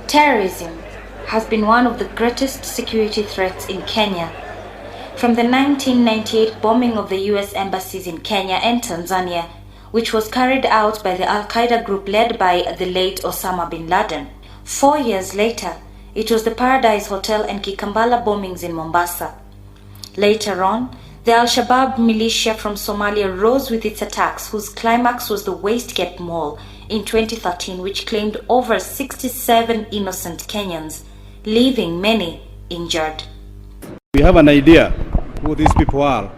Terrorism has been one of the greatest security threats in Kenya. From the 1998 bombing of the US embassies in Kenya and Tanzania, which was carried out by the Al-Qaeda group led by the late Osama bin Laden. 4 years later, it was the Paradise Hotel and Kikambala bombings in Mombasa. Later on, the Al-Shabaab militia from Somalia rose with its attacks, whose climax was the Westgate Mall in 2013, which claimed over 67 innocent Kenyans, leaving many injured. We have an idea who these people are,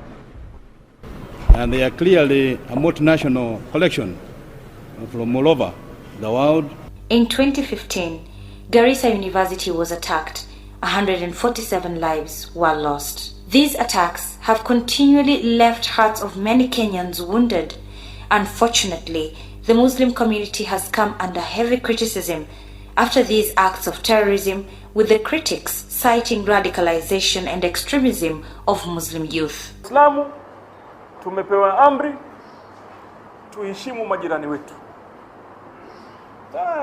and they are clearly a multinational collection from all over the world. In 2015, Garissa University was attacked. 147 lives were lost. These attacks have continually left hearts of many Kenyans wounded. Unfortunately, the Muslim community has come under heavy criticism after these acts of terrorism, with the critics citing radicalization and extremism of Muslim youth. Islamu tumepewa amri tuheshimu majirani wetu.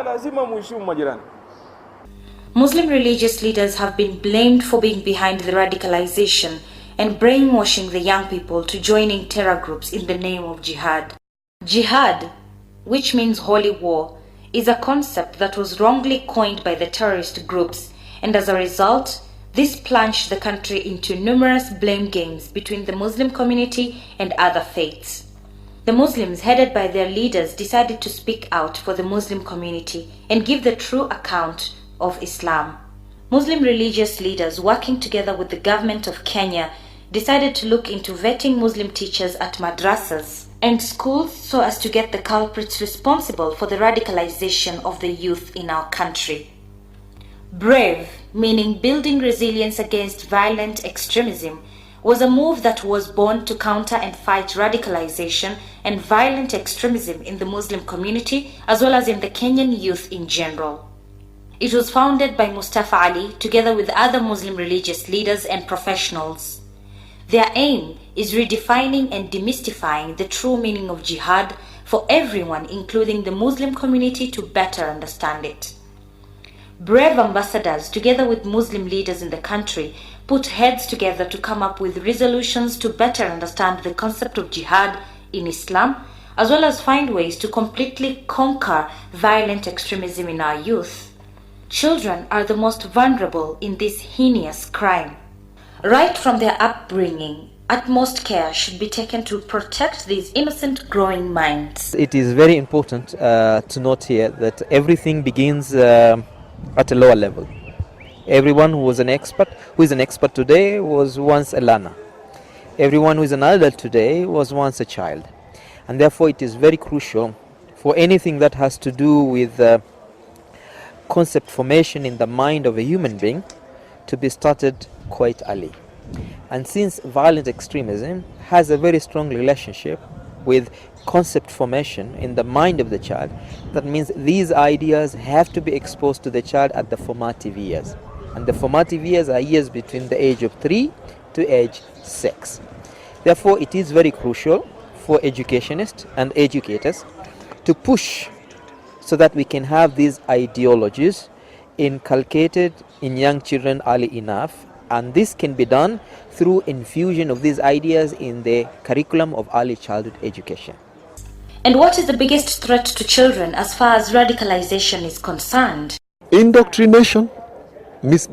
Lazima muheshimu majirani. Muslim religious leaders have been blamed for being behind the radicalization and brainwashing the young people to joining terror groups in the name of jihad. Jihad, which means holy war, is a concept that was wrongly coined by the terrorist groups, and as a result, this plunged the country into numerous blame games between the Muslim community and other faiths. The Muslims, headed by their leaders, decided to speak out for the Muslim community and give the true account of Islam. Muslim religious leaders, working together with the government of Kenya, decided to look into vetting Muslim teachers at madrasas and schools so as to get the culprits responsible for the radicalization of the youth in our country. Brave, meaning building resilience against violent extremism, was a move that was born to counter and fight radicalization and violent extremism in the Muslim community as well as in the Kenyan youth in general. It was founded by Mustafa Ali together with other Muslim religious leaders and professionals. Their aim is redefining and demystifying the true meaning of jihad for everyone, including the Muslim community, to better understand it. Brave ambassadors, together with Muslim leaders in the country, put heads together to come up with resolutions to better understand the concept of jihad in Islam, as well as find ways to completely conquer violent extremism in our youth. Children are the most vulnerable in this heinous crime. Right from their upbringing, utmost care should be taken to protect these innocent growing minds. It is very important to note here that everything begins at a lower level. Everyone who is an expert today was once a learner. Everyone who is an adult today was once a child. And therefore it is very crucial for anything that has to do with concept formation in the mind of a human being to be started quite early. And since violent extremism has a very strong relationship with concept formation in the mind of the child, that means these ideas have to be exposed to the child at the formative years. And the formative years are years between the age of 3 to age 6. Therefore, it is very crucial for educationists and educators to push so that we can have these ideologies inculcated in young children early enough, and this can be done through infusion of these ideas in the curriculum of early childhood education. And what is the biggest threat to children as far as radicalization is concerned? Indoctrination,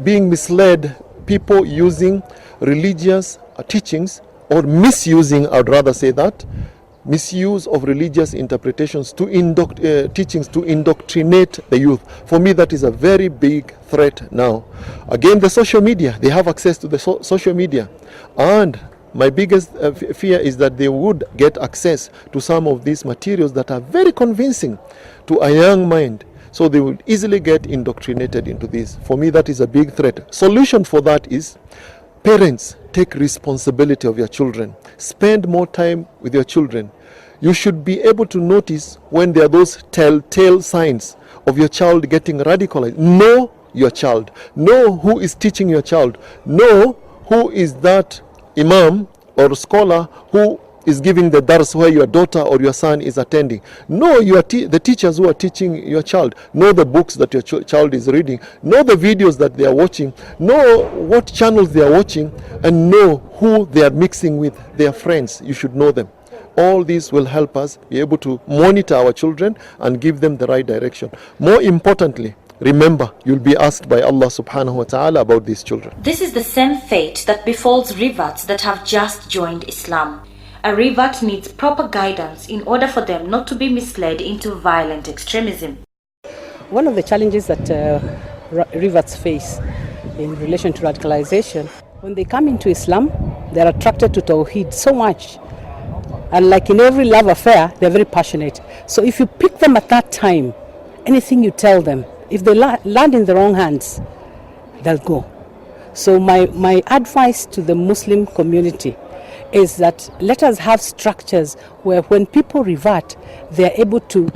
being misled, people using religious teachings or misusing, I'd rather say that, misuse of religious interpretations to teachings to indoctrinate the youth. For me, that is a very big threat now. Again, the social media, they have access to the social media, and my biggest fear is that they would get access to some of these materials that are very convincing to a young mind, so they will easily get indoctrinated into this. For me, that is a big threat. Solution for that is parents, take responsibility of your children. Spend more time with your children. You should be able to notice when there are those telltale signs of your child getting radicalized. Know your child. Know who is teaching your child. Know who is that imam or scholar who is giving the dars where your daughter or your son is attending. Know the teachers who are teaching your child. Know the books that your child is reading. Know the videos that they are watching. Know what channels they are watching, and know who they are mixing with, their friends. You should know them. All these will help us be able to monitor our children and give them the right direction. More importantly, remember, you'll be asked by Allah subhanahu wa ta'ala about these children. This is the same fate that befalls reverts that have just joined Islam. A revert needs proper guidance in order for them not to be misled into violent extremism. One of the challenges that reverts face in relation to radicalization, when they come into Islam, they're attracted to Tawheed so much. And like in every love affair, they're very passionate. So if you pick them at that time, anything you tell them, if they land in the wrong hands, they'll go. So my advice to the Muslim community is that let us have structures where when people revert, they are able to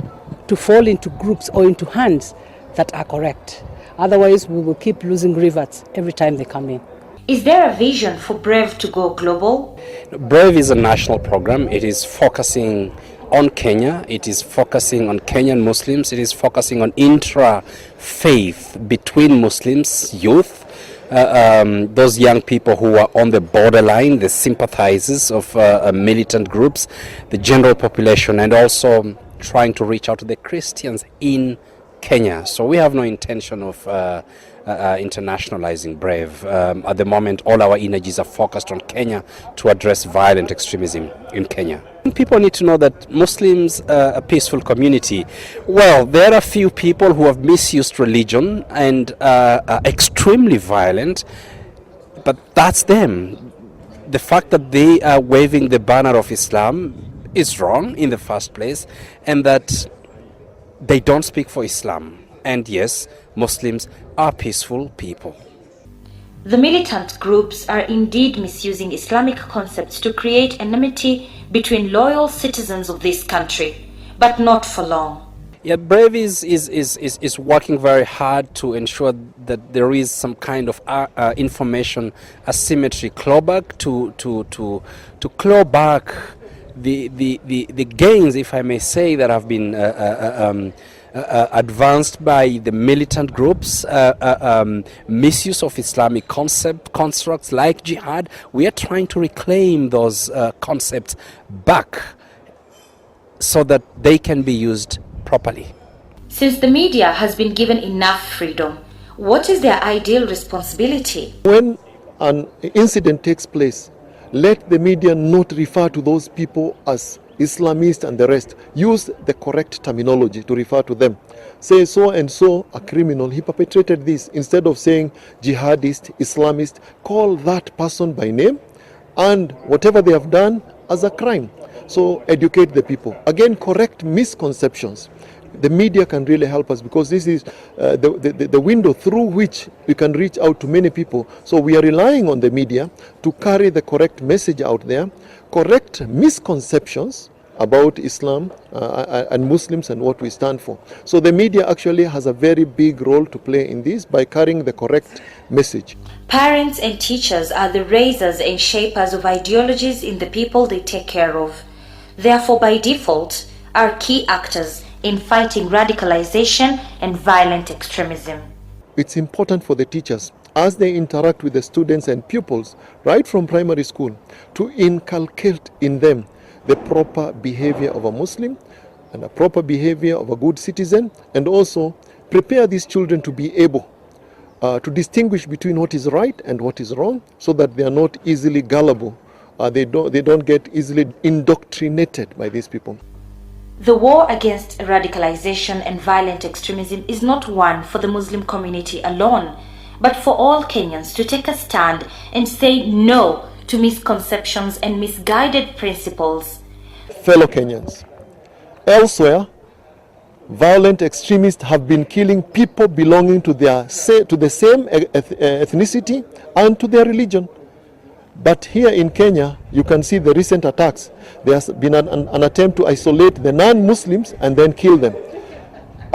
fall into groups or into hands that are correct. Otherwise, we will keep losing reverts every time they come in. Is there a vision for Brave to go global? Brave is a national program. It is focusing on Kenya. It is focusing on Kenyan Muslims. It is focusing on intra-faith between Muslims, youth, those young people who are on the borderline, the sympathizers of militant groups, the general population, and also trying to reach out to the Christians in Kenya. So we have no intention of internationalizing Brave. At the moment, all our energies are focused on Kenya to address violent extremism in Kenya. People need to know that Muslims are a peaceful community. Well, there are a few people who have misused religion and are extremely violent, but that's them. The fact that they are waving the banner of Islam is wrong in the first place, and that they don't speak for Islam. And yes, Muslims are peaceful people. The militant groups are indeed misusing Islamic concepts to create enmity between loyal citizens of this country, but not for long. Yeah, Brave is working very hard to ensure that there is some kind of information asymmetry, clawback to claw back the gains, if I may say, that have been advanced by the militant groups, misuse of Islamic constructs like jihad. We are trying to reclaim those concepts back so that they can be used properly. Since the media has been given enough freedom, what is their ideal responsibility? When an incident takes place, let the media not refer to those people as Islamists and the rest. Use the correct terminology to refer to them. Say so and so a criminal, he perpetrated this. Instead of saying jihadist, Islamist, call that person by name and whatever they have done as a crime. So educate the people. Again, correct misconceptions. The media can really help us because this is the window through which we can reach out to many people. So we are relying on the media to carry the correct message out there, correct misconceptions about Islam and Muslims and what we stand for. So the media actually has a very big role to play in this by carrying the correct message. Parents and teachers are the raisers and shapers of ideologies in the people they take care of. Therefore, by default, are key actors in fighting radicalization and violent extremism. It's important for the teachers, as they interact with the students and pupils right from primary school, to inculcate in them the proper behavior of a Muslim and a proper behavior of a good citizen, and also prepare these children to be able to distinguish between what is right and what is wrong, so that they are not easily gullible. They don't get easily indoctrinated by these people. The war against radicalization and violent extremism is not one for the Muslim community alone, but for all Kenyans to take a stand and say no to misconceptions and misguided principles. Fellow Kenyans, elsewhere, violent extremists have been killing people belonging to the same ethnicity and to their religion. But here in Kenya, you can see the recent attacks. There has been an attempt to isolate the non-Muslims and then kill them.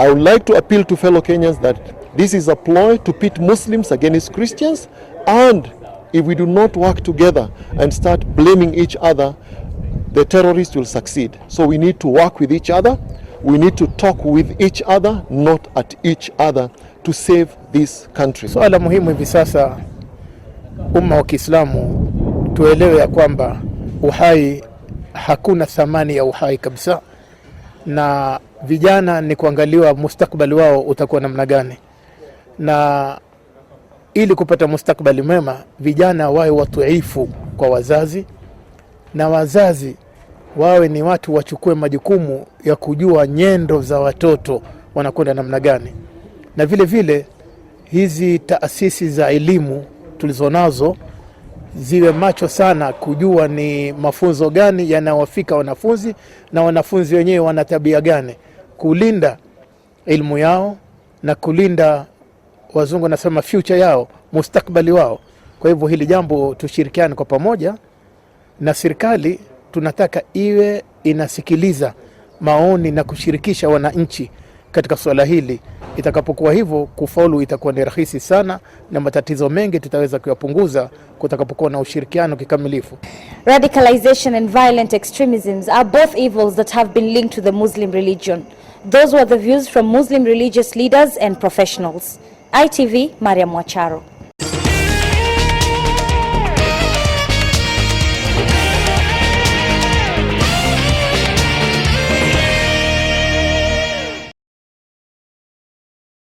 I would like to appeal to fellow Kenyans that this is a ploy to pit Muslims against Christians, and if we do not work together and start blaming each other, the terrorists will succeed. So we need to work with each other. We need to talk with each other, not at each other, to save this country. Swala muhimu hivi sasa, umma wa Kiislamu tuelewe ya kwamba uhai, hakuna thamani ya uhai kabisa, na vijana ni kuangaliwa mustakbali wao utakuwa namna gani, na ili kupata mustakbali mema vijana wawe watuifu kwa wazazi, na wazazi wawe ni watu wachukue majukumu ya kujua nyendo za watoto wanakwenda namna gani, na vile vile hizi taasisi za elimu tulizonazo ziwe macho sana kujua ni mafunzo gani yanawafika wanafunzi, na wanafunzi wenyewe wana tabia gani, kulinda elimu yao na kulinda, wazungu nasema, future yao, mustakbali wao. Kwa hivyo hili jambo tushirikiane kwa pamoja, na serikali tunataka iwe inasikiliza maoni na kushirikisha wananchi katika swala hili. Itakapokuwa hivyo, kufaulu itakuwa ni rahisi sana, na matatizo mengi tutaweza kuyapunguza kutakapokuwa na ushirikiano kikamilifu. Radicalization and violent extremisms are both evils that have been linked to the Muslim religion. Those were the views from Muslim religious leaders and professionals. ITV, Mariam Wacharo.